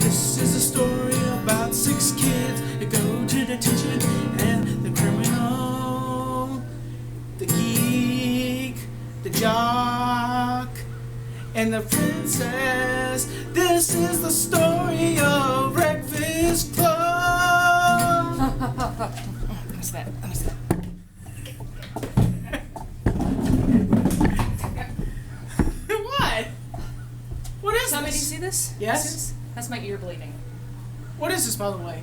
This is a story about 6 kids that go to detention, and the criminal, the geek, the jock, and the princess. This is the story of Breakfast Club. What's that? What's that? What? What is Tommy, do you this? see this? Yes. See this? That's my ear bleeding. What is this, by the way?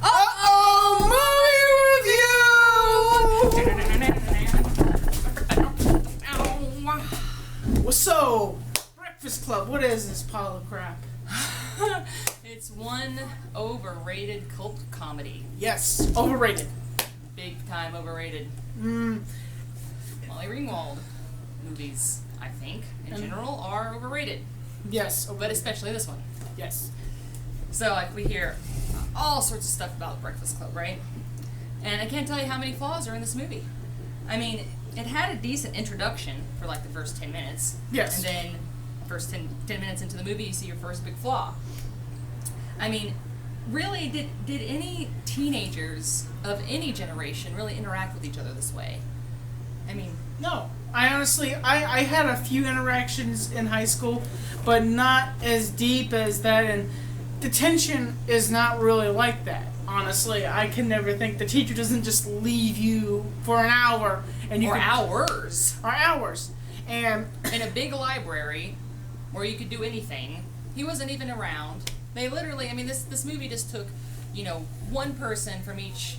Uh-oh! Well, so, Breakfast Club, what is this pile of crap? It's one overrated cult comedy. Yes, overrated. Big time overrated. Molly Ringwald movies, I think, in general, are overrated. Yes, But especially this one. yes. So, like, we hear all sorts of stuff about Breakfast Club, right? And I can't tell you how many flaws are in this movie. I mean, it had a decent introduction for, like, the first 10 minutes. Yes. And then, first 10 minutes into the movie, you see your first big flaw. I mean, really, did any teenagers of any generation really interact with each other this way? I mean... No. I honestly, I had a few interactions in high school, but not as deep as that, and detention is not really like that. Honestly, I can never think the teacher doesn't just leave you for an hour and you Or can, hours. or hours. And In a big library where you could do anything. He wasn't even around. They literally, I mean, this movie just took, one person from each,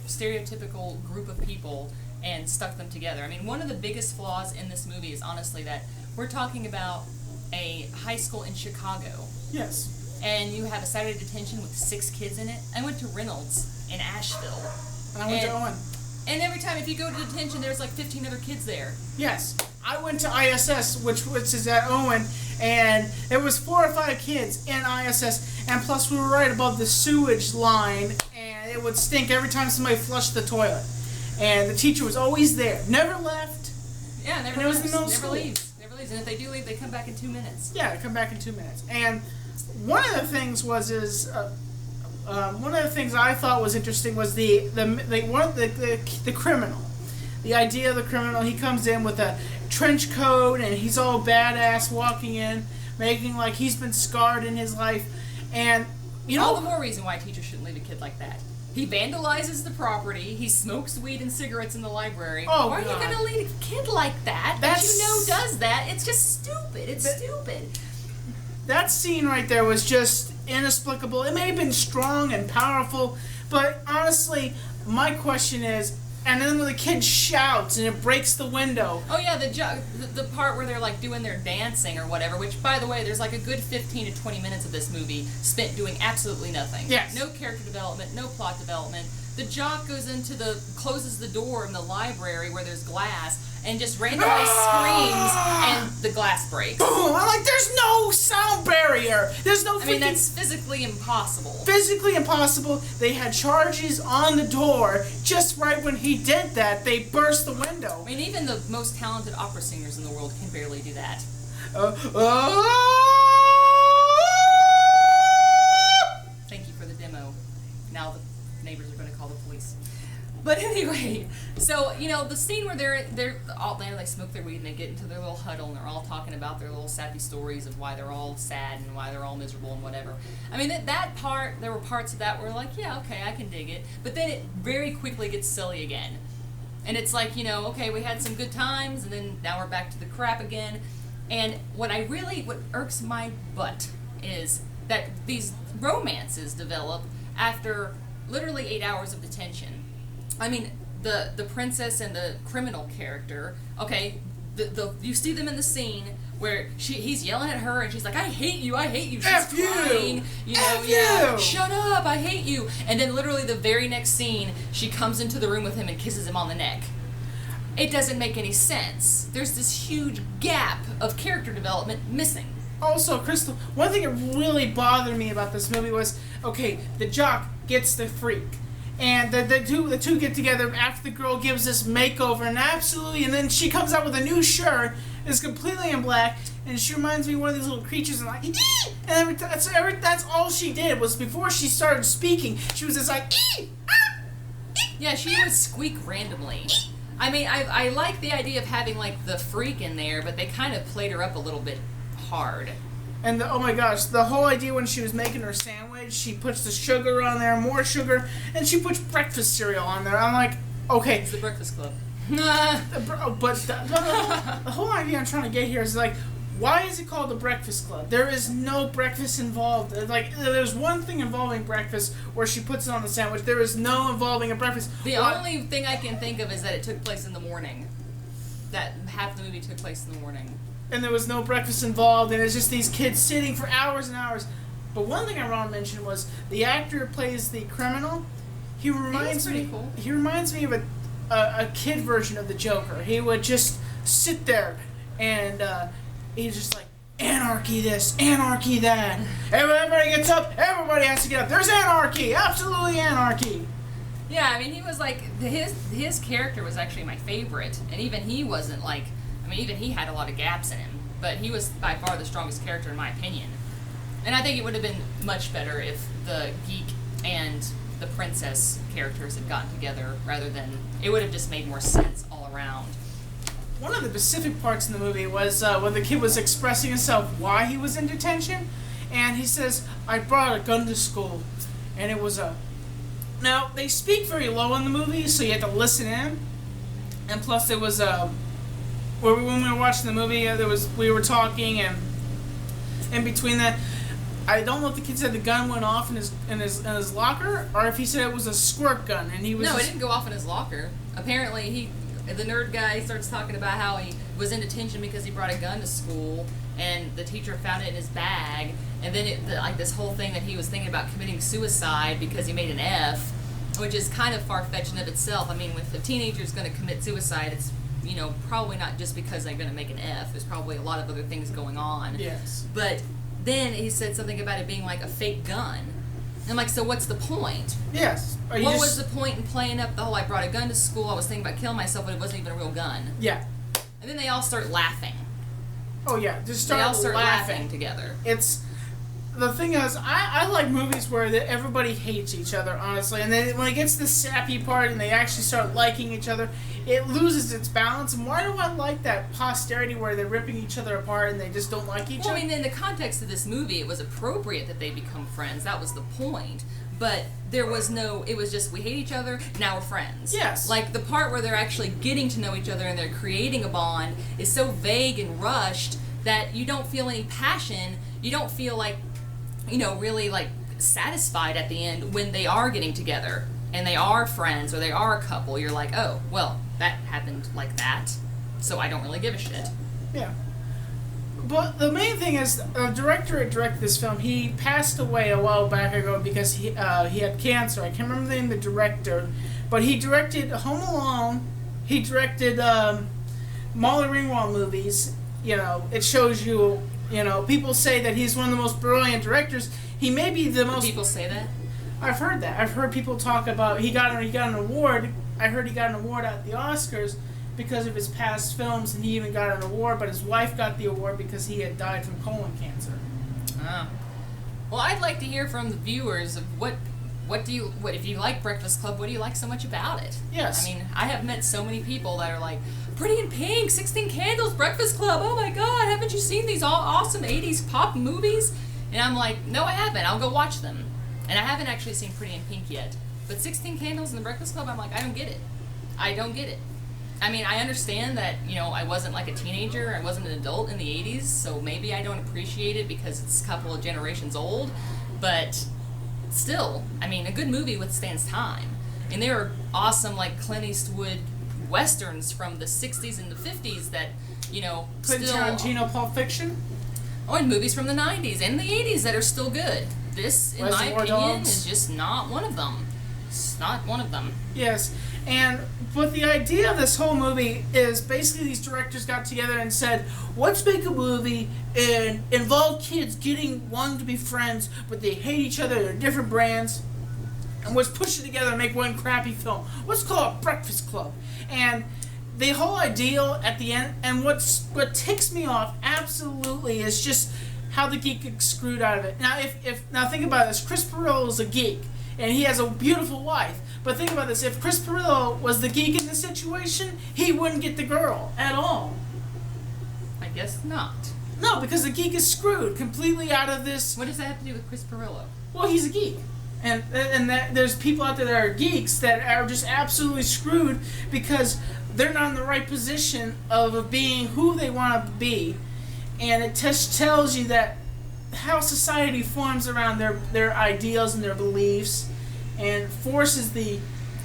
stereotypical group of people and stuck them together. I mean, one of the biggest flaws in this movie is honestly that we're talking about a high school in Chicago. yes. And you have a Saturday detention with 6 kids in it. I went to Reynolds in Asheville. And I went to Owen. And every time, if you go to detention, there's like 15 other kids there. Yes. I went to ISS, which is at Owen, and there was 4 or 5 kids in ISS, and plus we were right above the sewage line, and it would stink every time somebody flushed the toilet. And the teacher was always there, never left. Yeah, never And it was leaves. the middle Never school. leaves. Never leaves. And if they do leave, they come back in 2 minutes. Yeah, come back in 2 minutes. And one of the things one of the things I thought was interesting was the criminal. The idea of the criminal. He comes in with a trench coat and he's all badass walking in, making like he's been scarred in his life. And All the more reason why teachers shouldn't leave a kid like that. He vandalizes the property. He smokes weed and cigarettes in the library. Oh, why are God. you going to leave a kid like that? That That's- you know does that. It's just stupid. It's stupid. that scene right there was just inexplicable. It may have been strong and powerful, but honestly, my question is, and then when the kid shouts and it breaks the window. Oh yeah, the part where they're like doing their dancing or whatever, which by the way, there's like a good 15 to 20 minutes of this movie spent doing absolutely nothing. Yes. No character development, no plot development. The jock closes the door in the library where there's glass and just randomly screams and the glass breaks. Boom! I'm like, there's no sound barrier. There's no I mean, freaking... that's physically impossible. physically impossible. They had charges on the door. Just right when he did that, they burst the window. I mean, even the most talented opera singers in the world can barely do that. Thank you for the demo. Now the neighbors are going to call the police. But anyway, so, the scene where they're all there, they smoke their weed and they get into their little huddle and they're all talking about their little sappy stories of why they're all sad and why they're all miserable and whatever. I mean, that part, there were parts of that where like, yeah, okay, I can dig it. But then it very quickly gets silly again. And it's like, okay, we had some good times and then now we're back to the crap again. And what irks my butt is that these romances develop after literally 8 hours of detention. I mean, the princess and the criminal character, okay, you see them in the scene where he's yelling at her and she's like, I hate you, she's F you! crying, F yeah, you! shut up, I hate you. And then literally the very next scene, she comes into the room with him and kisses him on the neck. It doesn't make any sense. There's this huge gap of character development missing. Also, Crystal, one thing that really bothered me about this movie was, okay, the jock gets the freak. And the two get together after the girl gives this makeover and then she comes out with a new shirt is completely in black, and she reminds me of one of these little creatures, and like, "Ee!" And that's all she did was before she started speaking, she was just like, "Ee! Ah! Yeah, she would squeak randomly. I mean, I like the idea of having, like, the freak in there, but they kind of played her up a little bit hard. And oh my gosh, the whole idea when she was making her sandwich, she puts the sugar on there, more sugar, and she puts breakfast cereal on there. I'm like, okay. It's the Breakfast Club. But the whole idea I'm trying to get here is like, why is it called the Breakfast Club? There is no breakfast involved. Like, there's one thing involving breakfast where she puts it on the sandwich. There is no involving a breakfast. The only thing I can think of is that it took place in the morning. That half the movie took place in the morning. And there was no breakfast involved, and it's just these kids sitting for hours and hours. But one thing I want to mention was the actor who plays the criminal. He reminds me. Cool. He reminds me of a kid version of the Joker. He would just sit there, and he's just like, anarchy this, anarchy that. Everybody gets up. Everybody has to get up. There's anarchy. Absolutely anarchy. Yeah, I mean, he was like his character was actually my favorite, and even he wasn't like. I mean, even he had a lot of gaps in him, but he was by far the strongest character in my opinion. And I think it would have been much better if the geek and the princess characters had gotten together rather than... It would have just made more sense all around. One of the specific parts in the movie was when the kid was expressing himself why he was in detention, and he says, I brought a gun to school, and it was a... Now, they speak very low in the movie, so you had to listen in, and plus there was a... When we were watching the movie, we were talking, and in between that, I don't know if the kid said the gun went off in his locker, or if he said it was a squirt gun, and he was. No, it didn't go off in his locker. Apparently, the nerd guy starts talking about how he was in detention because he brought a gun to school, and the teacher found it in his bag, and then like this whole thing that he was thinking about committing suicide because he made an F, which is kind of far-fetched in of itself. I mean, if a teenager's going to commit suicide, it's probably not just because they're going to make an F. There's probably a lot of other things going on. Yes. But then he said something about it being like a fake gun. And I'm like, so what's the point? Yes. What was the point in playing up the whole I brought a gun to school, I was thinking about killing myself, but it wasn't even a real gun? Yeah. And then they all start laughing. Oh, yeah. Just they all start laughing together. The thing is, I like movies where everybody hates each other, honestly. And then when it gets to the sappy part and they actually start liking each other, it loses its balance. And why do I like that posterity where they're ripping each other apart and they just don't like each other? Well, I mean, in the context of this movie, it was appropriate that they become friends. That was the point. But there was no, it was just, we hate each other, now we're friends. Yes. Like, the part where they're actually getting to know each other and they're creating a bond is so vague and rushed that you don't feel any passion. You don't feel like, really, like, satisfied at the end when they are getting together and they are friends or they are a couple. You're like, oh, well, that happened like that, so I don't really give a shit. Yeah. But the main thing is, the director who directed this film, he passed away a while back ago because he had cancer. I can't remember the name of the director, but he directed Home Alone. He directed Molly Ringwald movies. It shows you, people say that he's one of the most brilliant directors. He may be the most... People say that? I've heard that. I've heard people talk about he got an award. I heard he got an award at the Oscars because of his past films, and he even got an award, but his wife got the award because he had died from colon cancer. Oh. Well, I'd like to hear from the viewers of what if you like Breakfast Club, what do you like so much about it? Yes. I mean, I have met so many people that are like, Pretty in Pink, 16 Candles, Breakfast Club, oh my god, haven't you seen these awesome 80s pop movies? And I'm like, no I haven't, I'll go watch them. And I haven't actually seen Pretty in Pink yet. But 16 Candles and the Breakfast Club, I'm like, I don't get it. I don't get it. I mean, I understand that, I wasn't like a teenager, I wasn't an adult in the 80s, so maybe I don't appreciate it because it's a couple of generations old, but still, I mean, a good movie withstands time. And there are awesome, like, Clint Eastwood westerns from the 60s and the 50s that, Quentin still... Tarantino, Pulp Fiction? Oh, and movies from the 90s and the 80s that are still good. This, in my opinion, is just not one of them. It's not one of them. Yes, but the idea of this whole movie is basically these directors got together and said, let's make a movie and involve kids wanting to be friends, but they hate each other, they're different brands, and let's push it together and make one crappy film. Let's call it Breakfast Club. And the whole ideal at the end, and what ticks me off absolutely is just how the geek gets screwed out of it. Now, now think about this. Chris Pirillo is a geek, and he has a beautiful wife. But think about this. If Chris Pirillo was the geek in this situation, he wouldn't get the girl at all. I guess not. No, because the geek is screwed completely out of this. What does that have to do with Chris Pirillo? Well, he's a geek. And that there's people out there that are geeks that are just absolutely screwed because they're not in the right position of being who they want to be. And it just tells you that how society forms around their ideals and their beliefs and forces the...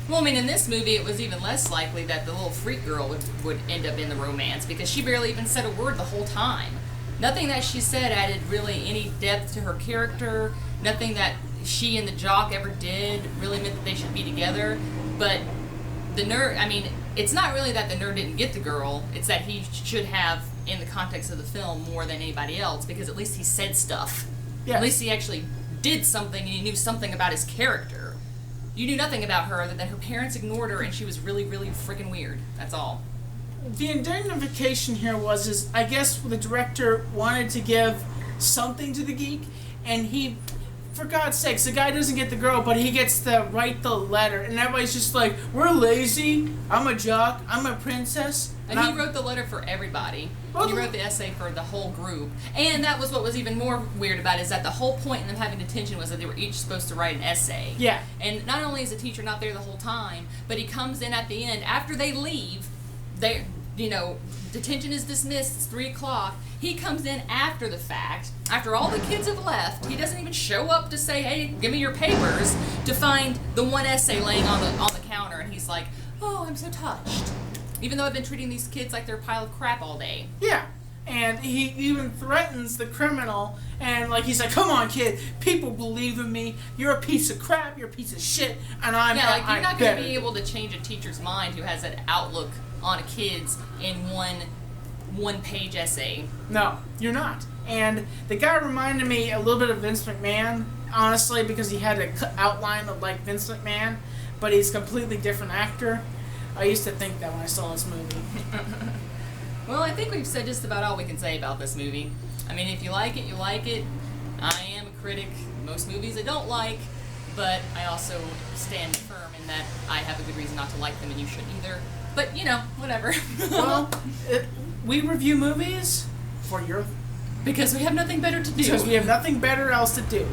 Well, I mean, in this movie, it was even less likely that the little freak girl would end up in the romance because she barely even said a word the whole time. Nothing that she said added really any depth to her character. Nothing that she and the jock ever did really meant that they should be together. But the nerd, I mean, it's not really that the nerd didn't get the girl. It's that he should have, in the context of the film, more than anybody else because at least he said stuff. Yes. At least he actually did something and he knew something about his character. You knew nothing about her other than her parents ignored her and she was really, really freaking weird. That's all. The indemnification here is I guess the director wanted to give something to the geek, and he, for God's sakes, the guy doesn't get the girl, but he gets to write the letter, and everybody's just like, we're lazy, I'm a jock, I'm a princess. And he wrote the letter for everybody. Well, he wrote the essay for the whole group. And that was what was even more weird about it, is that the whole point in them having detention was that they were each supposed to write an essay. Yeah. And not only is the teacher not there the whole time, but he comes in at the end, after they leave, detention is dismissed, it's 3 o'clock. He comes in after the fact, after all the kids have left. He doesn't even show up to say, hey, give me your papers, to find the one essay laying on the counter, and he's like, oh, I'm so touched. Even though I've been treating these kids like they're a pile of crap all day. Yeah. And he even threatens the criminal, and he's like, come on, kid, people believe in me, you're a piece of crap, you're a piece of shit, and I'm Yeah, you're not going to better. be able to change a teacher's mind who has an outlook on kids in one-page essay. No, you're not. And the guy reminded me a little bit of Vince McMahon, honestly, because he had an outline of like Vince McMahon, but he's a completely different actor. I used to think that when I saw this movie. Well, I think we've said just about all we can say about this movie. I mean, if you like it, you like it. I am a critic. Most movies I don't like, but I also stand firm in that I have a good reason not to like them and you shouldn't either. But, whatever. Well, we review movies for your... Because we have nothing better to do. Because we have nothing better else to do.